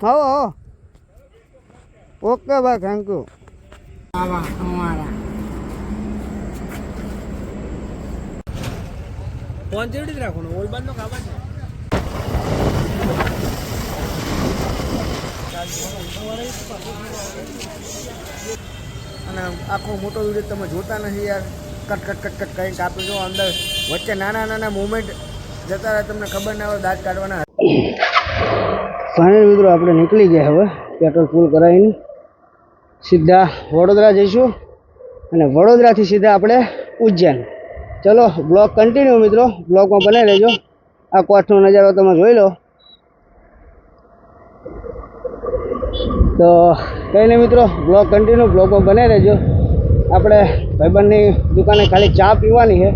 હા ઓકે ભાઈ thank you આવા અમારા ફોન જેવડી જ રાખવાનો ઓલબાન નો ખાવા છે અને આખો મોટો વિડીયો તમે જોતા નથી યાર કટ કટ કટ કટ કંઈક આપી જો અંદર વચ્ચે નાના નાના મુવમેન્ટ જતા રહે તમને ખબર ના હોય દાંત કાઢવાના. ફાઇનલ મિત્રો આપણે નીકળી ગયા હવે પેટ્રોલ ફૂલ કરાવીને સીધા વડોદરા જઈશું અને વડોદરાથી સીધા આપણે ઉજ્જૈન. ચલો બ્લોગ કન્ટિન્યુ મિત્રો, બ્લોગમાં બને રહેજો. આ કોઠનો નજારો તમે જોઈ લો. તો કંઈ નહીં મિત્રો, બ્લોગ કન્ટિન્યુ, બ્લોગમાં બને રહેજો. આપણે ભાઈબંધની દુકાને ખાલી ચા પીવાની છે,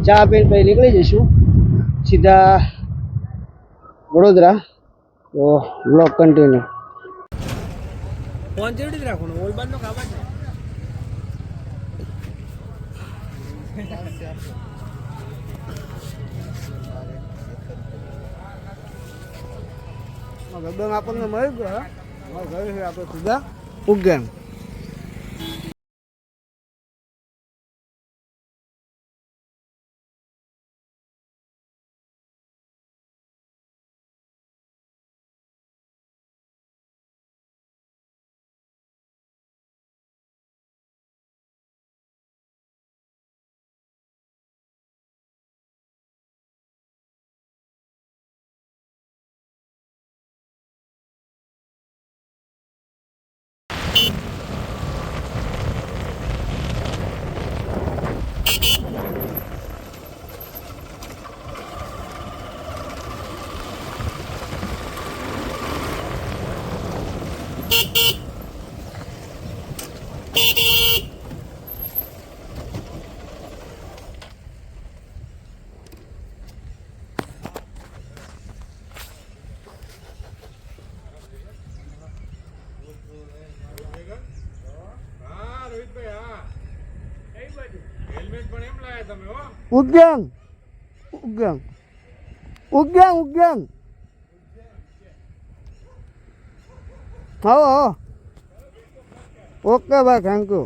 ચા પીને પછી નીકળી જઈશું સીધા વડોદરા. તો બ્લોગ કન્ટિન્યુ. ફોન જેવડી જ રાખવાનો ઓલબાન નો ખાવા છે ગબ્બર આપણને મળી ગયો. ઘરે છે આપણે સીધા ઉજ્જૈન. ઉજ્જૈન ઉજ્જૈન ઉજ્જૈન ઉજ્જૈન. હા ઓકે ભાઈ થેન્ક યુ.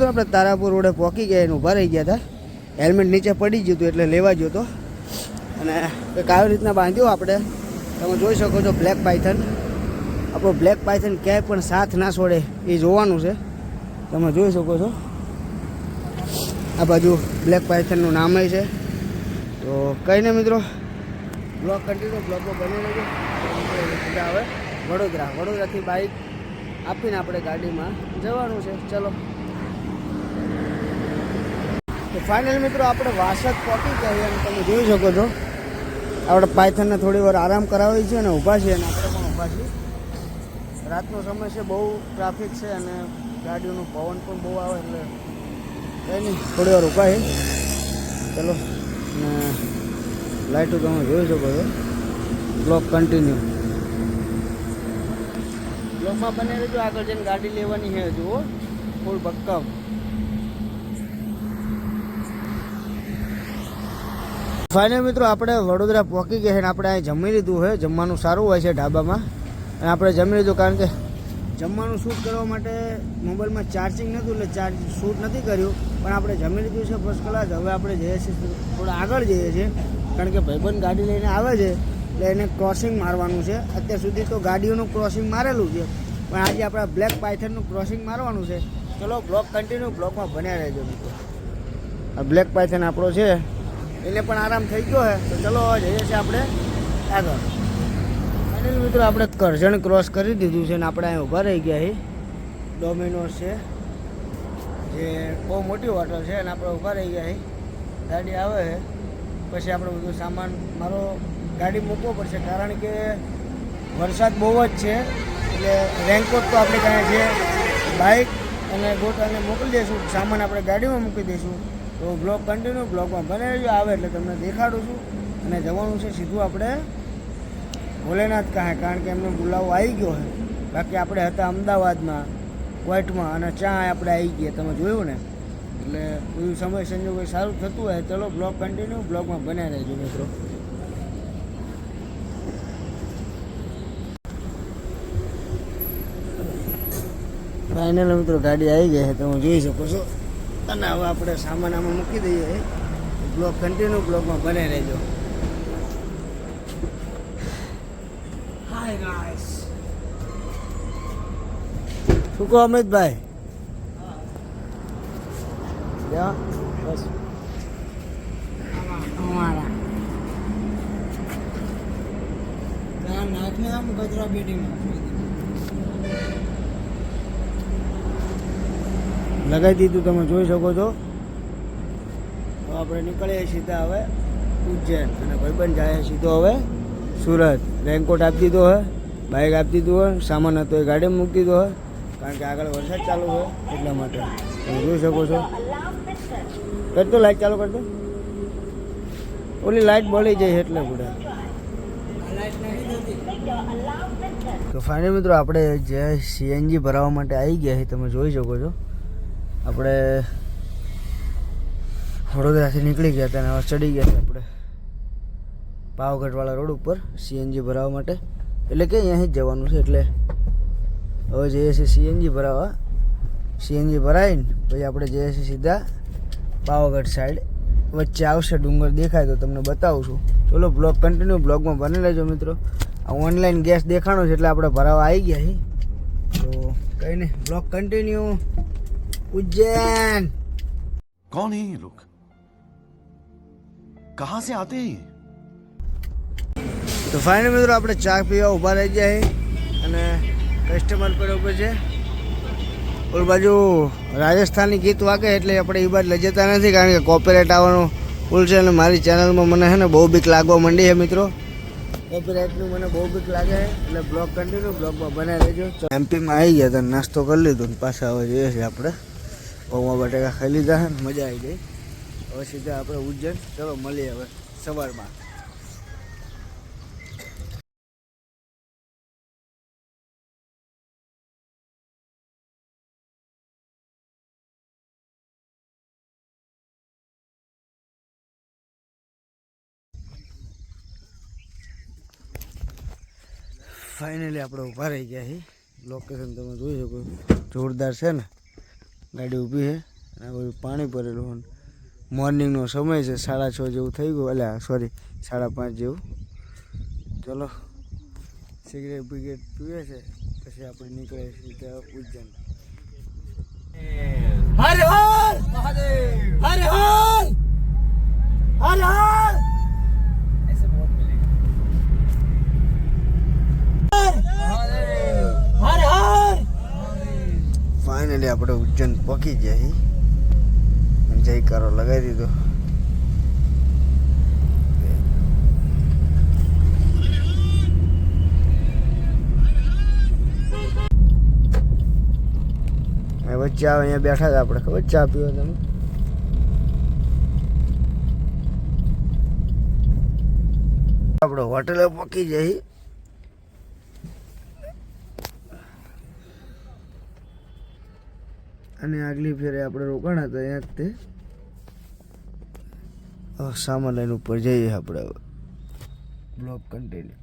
આપણે તારાપુર રોડે પહોંચી ગયા એને ઊભા રહી ગયા હતા. હેલ્મેટ નીચે પડી ગયું હતું એટલે લેવા ગયો હતો અને કંઈક આવી રીતના બાંધ્યો આપણે. તમે જોઈ શકો છો બ્લેક પાયથન. આપણો બ્લેક પાયથન ક્યાંય પણ સાથ ના છોડે એ જોવાનું છે. તમે જોઈ શકો છો આ બાજુ બ્લેક પાયથનનું નામ છે. તો કંઈ નહીં મિત્રો, બ્લોગ કન્ટિન્યુ, બ્લોગમાં બની રહેજો. સીધા હવે વડોદરા, વડોદરાથી બાઇક આપીને આપણે ગાડીમાં જવાનું છે. ચલો તો ફાઇનલ મિત્રો આપણે વાસદ પહોંચી ગયા અને તમે જોઈ શકો છો આપણે પાયથનને થોડી વાર આરામ કરાવી છે અને ઊભા છીએ અને આપણે પણ ઊભા છીએ. રાતનો સમય છે, બહુ ટ્રાફિક છે અને ગાડીઓનું પવન પણ બહુ આવે એટલે કંઈ નહીં થોડી વાર ઊભા છે. ચલો અને લાઇટો તમે જોઈ શકો છો. બ્લોગ કન્ટિન્યુ, બ્લોગમાં બને રહેજો. આગળ જઈને ગાડી લેવાની છે જુઓ ફૂલ ભક્કમ. ફાઇનલ મિત્રો આપણે વડોદરા પહોંચી ગયા અને આપણે અહીં જમી લીધું છે. જમવાનું સારું હોય છે ઢાબામાં અને આપણે જમી લીધું કારણ કે જમવાનું શૂટ કરવા માટે મોબાઈલમાં ચાર્જિંગ નહોતું એટલે શૂટ નથી કર્યું. પણ આપણે જમી લીધું છે ફર્સ્ટ ક્લાસ. હવે આપણે જઈએ છીએ થોડા આગળ જઈએ છીએ, કારણ કે ભાઈબંધ ગાડી લઈને આવે છે એટલે એને ક્રોસિંગ મારવાનું છે. અત્યાર સુધી તો ગાડીઓનું ક્રોસિંગ મારેલું છે, પણ આજે આપણે બ્લેક પાયથનનું ક્રોસિંગ મારવાનું છે. ચલો બ્લોગ કન્ટિન્યુ, બ્લોગમાં બન્યા રહેજો મિત્રો. આ બ્લેક પાયથન આપણો છે, એને પણ આરામ થઈ ગયો છે. તો ચલો જઈએ છીએ આપણે આગળ. ફાઇનલી મિત્રો આપણે કરજણ ક્રોસ કરી દીધું છે ને આપણે અહીં ઊભા રહી ગયા છીએ. ડોમિનોઝ છે જે બહુ મોટી હોટલ છે અને આપણે ઊભા રહી ગયા છીએ. ગાડી આવે છે પછી આપણે બધું સામાન મારો ગાડી મૂકવો પડશે, કારણ કે વરસાદ બહુ જ છે. એટલે રેનકોટ તો આપણે કાંઈ છે, બાઇક અને ગોટાને મોકલી દઈશું, સામાન આપણે ગાડીમાં મૂકી દઈશું. તો બ્લોગ કન્ટિન્યુ, બ્લોગમાં બને રહેજો. આવે એટલે તમને દેખાડું છું. અને જવાનું છે સીધું આપણે ભોલેનાથ કાંઈ, કારણ કે એમનો બોલાવો આવી ગયો છે. બાકી આપણે હતા અમદાવાદમાં ક્વાઇટમાં અને ચા આપણે આવી ગયા, તમે જોયું ને. એટલે બધું સમય સંજોગ સારું થતું હોય. ચલો બ્લોગ કન્ટિન્યુ, બ્લોગમાં બન્યા રહેજો મિત્રો. ફાઇનલ મિત્રો ગાડી આવી ગઈ છે, તમે જોઈ શકો છો. અને હવે આપણે સામાન આમાં મૂકી દઈએ. બ્લોગ કન્ટિન્યુ, બ્લોગમાં બન્યા રહેજો. હાય ગાઈસ, શું કહો અમિતભાઈ? બસ અમારા નાખને આમ કચરા પેટીમાં લગાવી દીધું, તમે જોઈ શકો છો. તો આપણે નીકળીએ સીધા હવે ઉજ્જૈન, અને ભાઈબંધ જાય સીધો હવે સુરત. રેનકોટ આપી દીધો હોય, બાઇક આપી દીધું હોય, સામાન હતો એ ગાડીમાં મૂકી દીધો હોય, કારણ કે આગળ વરસાદ ચાલુ હોય એટલા માટે. તમે જોઈ શકો છો. કરતો લાઇટ ચાલુ કરતો, ઓલી લાઇટ બળી જાય એટલે બધા. તો ફાઇનલ મિત્રો આપણે જે સીએનજી ભરાવવા માટે આવી ગયા છીએ, તમે જોઈ શકો છો. આપણે વડોદરાથી નીકળી ગયા હતા અને હવે ચડી ગયા હતા આપણે પાવાગઢવાળા રોડ ઉપર સીએનજી ભરાવવા માટે. એટલે કે અહીંયાથી જ જવાનું છે. એટલે હવે જઈએ છીએ સીએનજી ભરાવવા. સીએનજી ભરાવીને પછી આપણે જઈએ છીએ સીધા પાવાગઢ સાઈડ. વચ્ચે આવશે ડુંગર દેખાય તો તમને બતાવું છું. ચલો બ્લોગ કન્ટિન્યુ, બ્લોગમાં બની લેજો મિત્રો. આ ઓનલાઈન ગેસ દેખાણો છે એટલે આપણે ભરાવા આવી ગયા છીએ. તો કંઈ નહીં, બ્લોગ કન્ટિન્યુ. उज्जैन कौन है ये लोग, कहां से आते हैं? તો ફાઇનલ મિત્રો આપણે ચા પીવા ઊભા રહી ગયા અને કસ્ટમર પર ઉપર છે. ઓલ બાજુ રાજસ્થાની ગીત વાગે એટલે આપણે એ બાજુ લઈ જતા નથી, કારણ કે કોપીરાઇટ આવવાનું ફૂલ છે. અને મારી ચેનલમાં મને છે ને બહુ બીક લાગવા માંડી છે મિત્રો. કોપીરાઇટનું મને બહુ બીક લાગે છે. એટલે બ્લોગ કન્ટિન્યુ, બ્લોગમાં બનાવી રહેજો. એમપીમાં આવી ગયા હતા, નાસ્તો કરી લીધો ને પાછા હવે જઈએ છીએ આપણે પૌવા બટેકા ખાઈ લીધા છે, મજા આવી ગઈ. હવે સીધા આપણે ઉજ્જૈન. ચલો મળીએ હવે સવારમાં. ફાઇનલી આપણે ઊભા રહી ગયા છીએ. લોકેશન તમે જોઈ શકો, જોરદાર છે ને. ગાડી ઊભી છે અને બધું પાણી ભરેલું. મોર્નિંગનો સમય છે, 6:30 જેવું થઈ ગયું. એટલે સોરી 5:30 જેવું. ચલો સિગરેટ બિગરેટ પીવે છે પછી આપણે નીકળે સીધા ઉજ્જૈન. હર હર મહાદેવ, હર હર હર હર. ફાઇનલી આપણે ઉજ્જૈન પહોંચી ગયા. જયકારો લગાવી દીધો. વચ્ચે આવે અહીંયા બેઠા હતા આપણે, ખબર ચા પીવો તમે. આપણે હોટેલે પહોંચી જઈ. અને આગલી ફેરે આપણે રોકાણ હતા અહીંયા જ તે. સામાન લઈને ઉપર જઈએ આપણે હવે. Blog continue.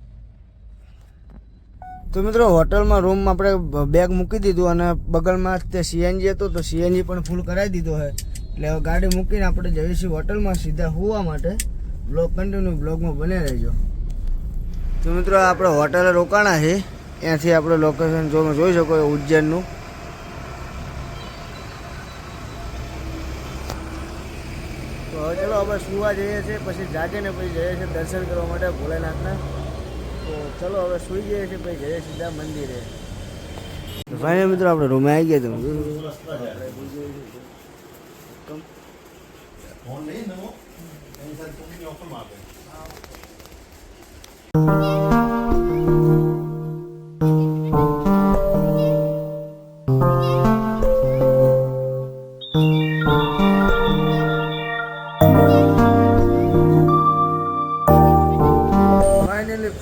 તો મિત્રો હોટલમાં રૂમ આપણે બેગ મૂકી દીધું અને બગલમાં તે સીએનજી હતો તો સીએનજી પણ ફૂલ કરાવી દીધો છે. એટલે હવે ગાડી મૂકીને આપણે જઈએ છીએ હોટલમાં સીધા હોવા માટે. બ્લોગ કન્ટિન્યુ બ્લોગમાં બને રહેજો. તો મિત્રો આપણે હોટલે રોકાણા છે, ત્યાંથી આપણે લોકેશન જોઈ શકો છો ઉજ્જૈનનું. તો હવે ચલો આપણે સુવા જઈએ છીએ, પછી જાગીને પછી જઈએ છીએ દર્શન કરવા માટે ભોલેનાથના. તો ચલો હવે સુઈ જઈએ છીએ, પછી જઈએ સીધા મંદિરે. તો ફાઇનલ મિત્રો આપણે રૂમે આવી ગયા. તમે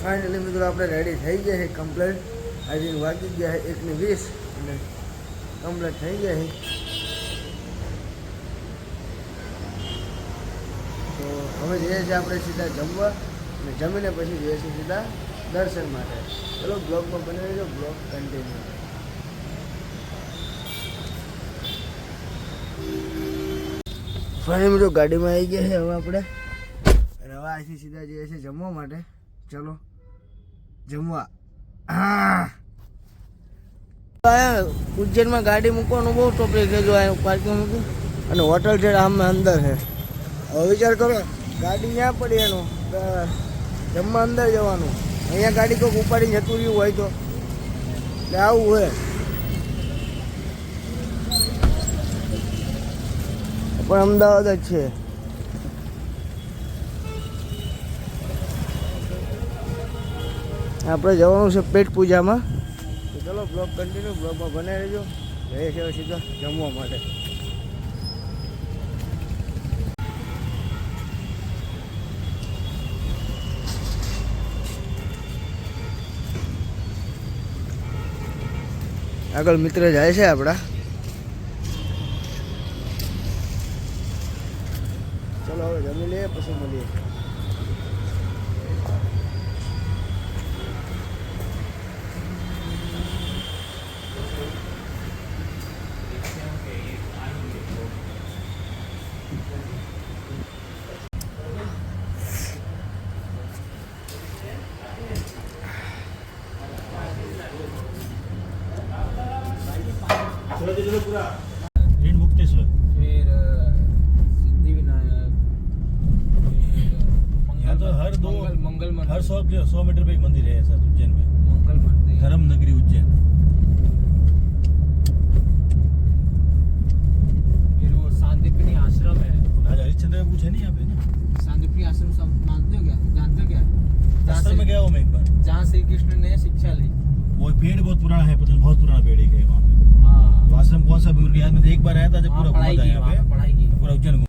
ફાઇનલી મિત્રો આપણે રેડી થઈ ગયા છે કમ્પ્લીટ. આજે વાગી ગયા છે 1:20 અને કમ્પ્લીટ થઈ ગયા છે. તો હવે જઈએ છીએ આપણે સીધા જમવા અને જમીને પછી જઈએ છીએ સીધા દર્શન માટે. ચલો બ્લોગમાં બની રહેજો, બ્લોગ કન્ટિન્યુ. ફરી મિત્રો ગાડીમાં આવી ગયા છે હવે આપણે, અને હવે અહીંથી સીધા જઈએ છીએ જમવા માટે. ચલો જમવા. ઉજ્જૈનમાં ગાડી મૂકવાનું બહુ ટોપિક છે. જો અહીંયા પાર્કિંગ મૂકી અને હોટલ છે આમ અંદર છે. હવે વિચાર કરો, ગાડી ત્યાં પડી એનું જમવા અંદર જવાનું, અહીંયા ગાડી કોઈક ઉપાડીને જતું રહ્યું હોય તો. એટલે આવું હોય. પણ અમદાવાદ જ છે. આપણે જવાનું છે પેટ પૂજામાં. તો ચલો બ્લોગ કન્ટિન્યુ, બ્લોગમાં બને રહેજો. જઈએ છીએ સીધા જમવા માટે. આગળ મિત્ર જાય છે આપણા. ચલો હવે જમી લઈએ પછી મળીએ. ऋण मुक्तेश्वर, फिर सिद्धिविनायक, यहाँ तो हर दो मंगल मंदिर, हर 100 मीटर पे एक मंदिर है ऐसा उज्जैन में. मंगल मंदिर, धर्म नगरी उज्जैन. फिर वो सांदीपनी आश्रम है. राजा हरिश्चंद्र का कुछ है नहीं यहाँ पे ना. सांदीपनी आश्रम सब मानते हो क्या, जानते हो क्या? जहाँ आश्रम में से- गया हूँ मैं एक बार. जहाँ श्री कृष्ण ने शिक्षा ली. वो पेड़ बहुत पुराना है, पता नहीं बहुत पुराना पेड़ है वहाँ पे. हाँ, तो आश्रम कौन सा भी मुझे याद नहीं. एक बार आया था जब वहाँ पूरा पढ़ाई घूमा था की, यहाँ वहाँ पे पे, पढ़ाई की. पूरा उज्जैन घूमा.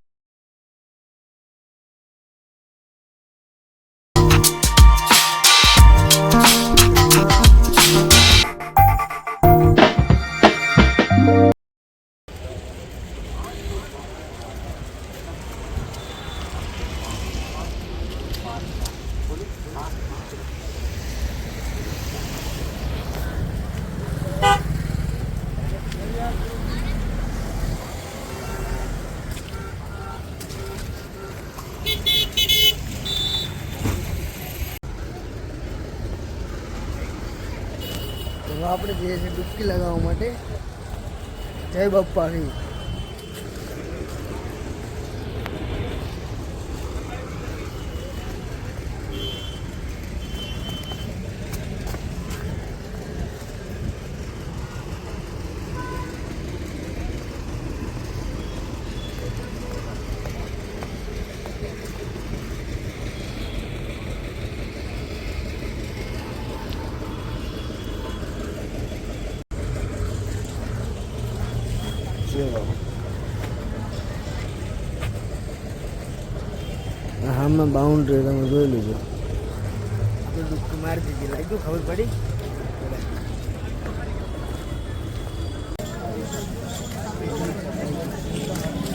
તો આપણે જઈએ છીએ ડૂબકી લગાવવા માટે. જય બાપાની. હામાં બાઉન્ડ્રી તમે જોઈ લીધું. ડૂબકી મારી દીધી, લાગ્યું ખબર પડી.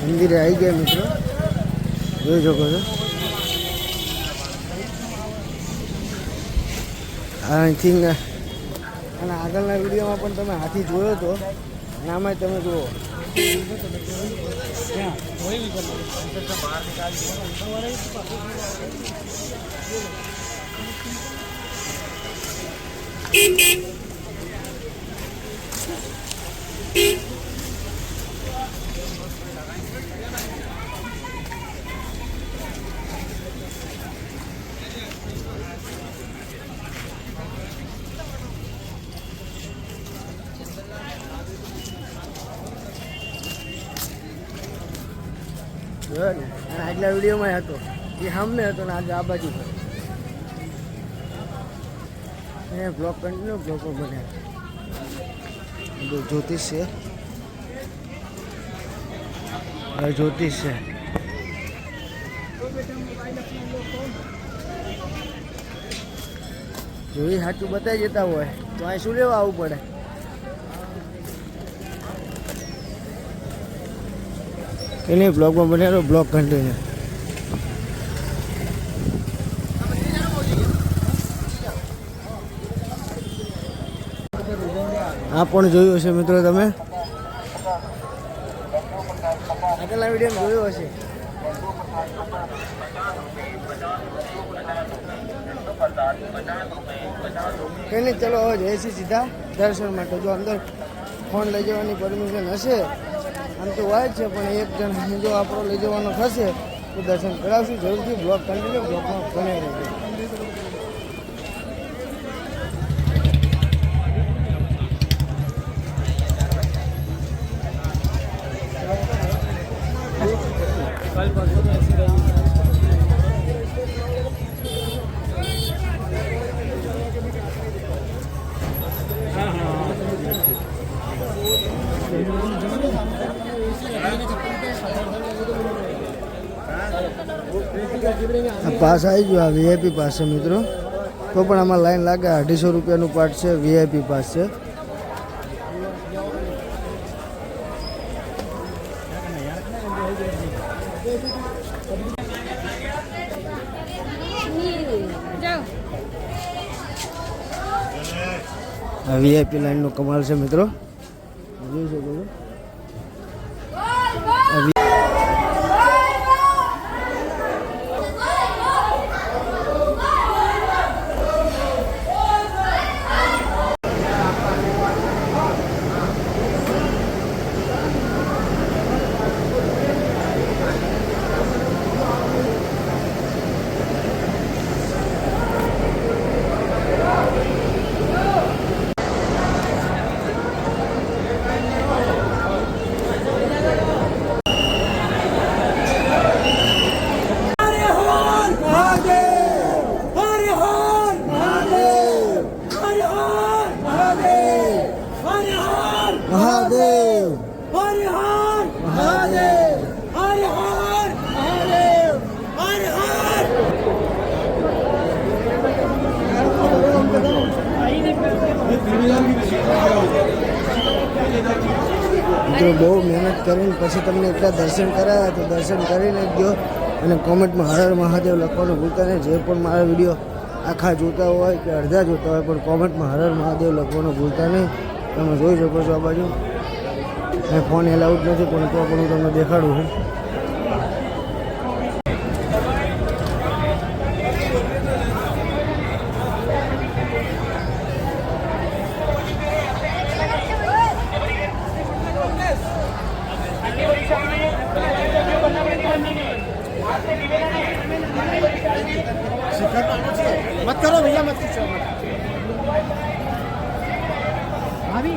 મંદિરે આવી ગયા મિત્રો, જોઈ શકો છો. આઈ થિંક અને આગળના વિડીયોમાં પણ તમે હાથી જોયો હતો. અને આમાં તમે જુઓ જોયો ને અને આગલા વિડીયોમાં હતો એ સામે હતો ને આજે આ બાજુ હતો. એ બ્લોક કન્ટિન્યુ બ્લોકો બને જ્યોતિષ છે. હવે જ્યોતિષ છે. જો એ સાચું બતાવી જતા હોય તો અહીં શું લેવા આવવું પડે? કે નહીં બ્લોગમાં બનેલો બ્લોગ કન્ટિન્યુ. આ પણ જોયું હશે મિત્રો તમે આગળના વિડીયો જોયું હશે. કંઈ નહીં ચલો હવે જઈશું સીધા દર્શન માટે. જો અંદર ફોન લઈ જવાની પરમિશન હશે આમ તો હોય જ છે પણ એક જણ જો આપણો લઈ જવાનો થશે તો દર્શન કરાવશું જરૂરથી. બ્લોગ કન્ટિન્યુ બ્લોગમાં બનાવી રહેજો. પાસ આવી ગયો. આ વીઆઈપી પાસ છે મિત્રો. તો પણ આમાં લાઈન લાગે. 250 રૂપિયાનું પાર્ટ છે. વીઆઈપી પાસ છે. આ વીઆઈપી લાઈનનો કમાલ છે મિત્રો. જોઈ શકો છો. મહાદેવ હર હર મહાદેવ હર હર મહાદેવ હર હર. મિત્રો બહુ મહેનત કરીને પછી તમને એટલા દર્શન કરાયા તો દર્શન કરીને જ ગયો. અને કોમેન્ટમાં હર હર મહાદેવ લખવાનું ભૂલતા નહીં. જે પણ મારા વિડીયો આખા જોતા હોય કે અડધા જોતા હોય પણ કોમેન્ટમાં હર હર મહાદેવ લખવાનું ભૂલતા નહીં. તમે જોઈ શકો છો આ બાજુ ફોન એલાઉડ નથી પણ તો પણ હું તમને દેખાડું છું. मत करो भैया मत खींचो भाभी.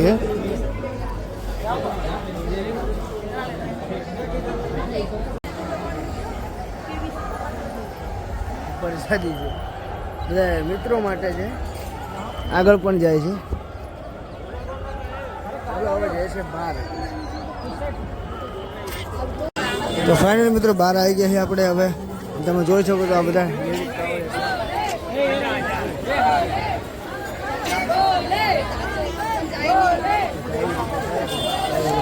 છે. પ્રસાદી છે બધા મિત્રો માટે છે. આગળ પણ જાય છે. હવે જાય છે બહાર. તો ફાઇનલ મિત્રો બહાર આવી ગયા છે આપણે. હવે તમે જોઈ શકો છો આ બધા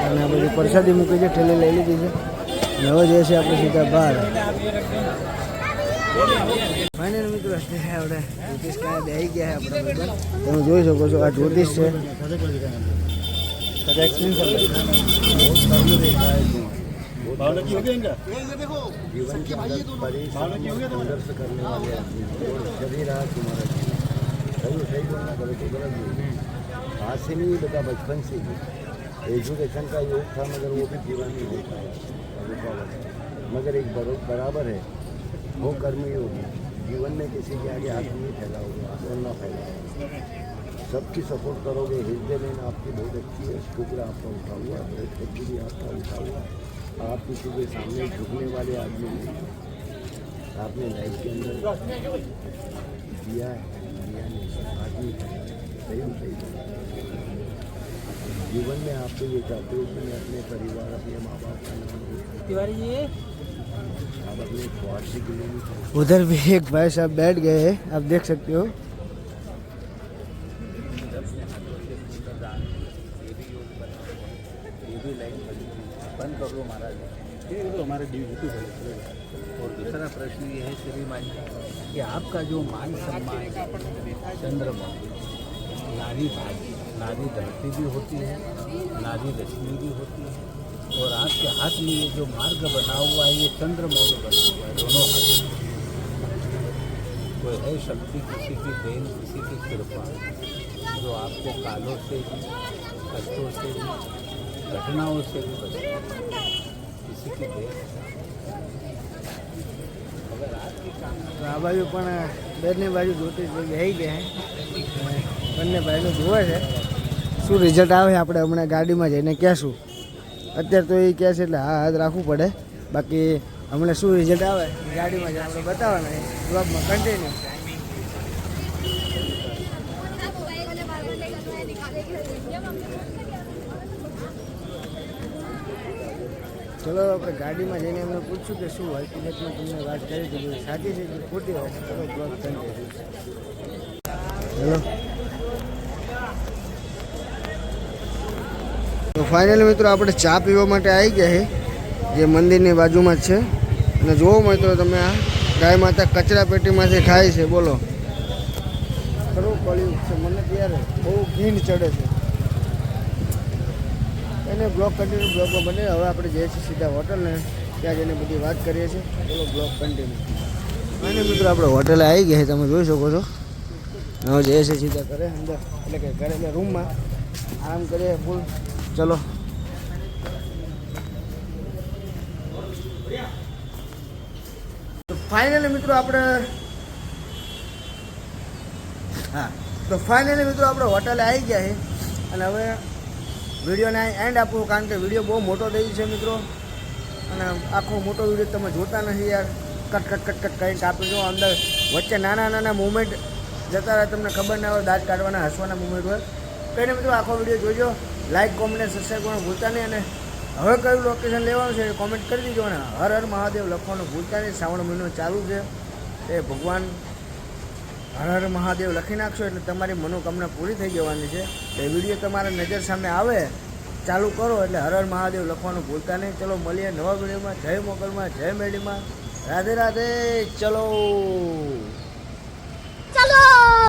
અને આ બધી પ્રસાદી મૂકી છે, ઠેલી લઈ લીધી છે. અને હવે જઈએ છીએ આપણે સીધા બહાર. ફાઇનલ મિત્રો આપણે જ્યોતિષ કાંઈ આવી ગયા છે આપણા. તમે જોઈ શકો છો આ જ્યોતિષ છે. भावना की हो गया इनका जीवन के अंदर परेशान संघर्ष करने वाले आदमी जब ही रहा तुम्हारा जीवन सही सही बोलना गलत तो गलत बोलना आज से नहीं बेटा बचपन से ही एजुकेशन का योग था मगर वो भी जीवन में हो पाया मगर एक बराबर है वो कर्म योग है जीवन में किसी के आगे हाथ नहीं फैलाओगे और ना फैलाओगे सबकी सपोर्ट करोगे. हृदय में आपकी बहुत अच्छी है. शुक्र आपका उठा हुआ है, भी आपका उठा हुआ है. आप किसी के सामने झुकने वाले आदमी नहीं. आपने लाइफ के अंदर दिया है नहीं आदमी सही जीवन में आप तो ये चाहते हो कि मैं अपने परिवार अपने माँ बाप का नाम तिवारी जी आप अपने स्वास्थ्य के लिए नहीं. उधर भी एक भाई साहब बैठ गए हैं, आप देख सकते हो. बंद कर लो महाराज ये तो हमारे यूट्यूब है. और दूसरा प्रश्न ये है श्रीमान कि आपका जो मान सम्मान चंद्रमा नारी भागी नारी धरती भी होती है नारी रश्मि भी होती है और आपके हाथ में ये जो मार्ग बना हुआ है ये चंद्रमा में बना हुआ है दोनों हाथ में. कोई है शक्ति किसी की देन किसी की कृपा जो आपको कालों से भी कष्टों से भी घटनाओं से भी बचे किसी की देन. अगर आपकी काम તો આ બાજુ પણ બંને બાજુ જ્યોતિષ બેસી ગયા છે. બંને ભાઈનું જોવે છે શું રિઝલ્ટ આવે આપણે હમણાં ગાડીમાં જઈને કહેશું. અત્યારે તો એ કહે છે એટલે હા હાથ રાખવું પડે. બાકી હમણાં શું રિઝલ્ટ આવે ગાડીમાં જઈને આપણે બતાવવાના બ્લોગમાં કન્ટિન્યુ. ચલો આપણે ગાડીમાં જઈને એમને પૂછ્યું કે શું હકીકતમાં તમને વાત કરી હતી સાચી છે કે ખોટી વાત છે. ચલો બ્લોગ કન્ટિન્યુ. ચલો તો ફાઇનલી મિત્રો આપણે ચા પીવા માટે આવી ગયા છે જે મંદિરની બાજુમાં જ છે. અને જોવો મિત્રો તમે આ ગાય માતા કચરા પેટીમાંથી ખાય છે. બોલો ખરું કળિયુગ છે. મને ત્યારે બહુ ઘીન ચડે છે. એને બ્લોગ કન્ટિન્યુ બ્લોગમાં બને. હવે આપણે જઈએ છીએ સીધા હોટલને ત્યાં જઈને બધી વાત કરીએ છીએ. ચલો બ્લોગ કન્ટિન્યુ. અને મિત્રો આપણે હોટલે આવી ગયા છે તમે જોઈ શકો છો. હવે જઈએ છીએ સીધા ઘરે અંદર એટલે કે ઘરે એટલે રૂમમાં આરામ કરીએ ફૂલ. ચલો ફાઇનલી મિત્રો આપણે આપણે હોટલે આવી ગયા છે. અને હવે વિડીયોને એન્ડ આપવું કારણ કે વિડીયો બહુ મોટો થઈ છે મિત્રો. અને આખો મોટો વિડીયો તમે જોતા નથી યાર. કટ કટ કટ કટ કરીને કાપી જો અંદર વચ્ચે નાના નાના મુમેન્ટ જતા રહે. તમને ખબર ના હોય દાંત કાઢવાના હસવાના મુમેન્ટ હોય. કંઈને મિત્રો આખો વિડીયો જોજો. લાઇક કોમેન્ટ સબસ્ક્રાઈબ કરવાનું ભૂલતા નહીં. અને હવે કયું લોકેશન લેવાનું છે એ કોમેન્ટ કરી દીજો. અને હર હર મહાદેવ લખવાનું ભૂલતા નહીં. શ્રાવણ મહિનો ચાલુ છે એ ભગવાન હર હર મહાદેવ લખી નાખશો એટલે તમારી મનોકામના પૂરી થઈ જવાની છે. એ વિડીયો તમારા નજર સામે આવે ચાલુ કરો એટલે હર હર મહાદેવ લખવાનું ભૂલતા નહીં. ચલો મળીએ નવા વિડીયોમાં. જય મોગલમાં જય મેડીમાં. રાધે રાધે. ચલો ચલો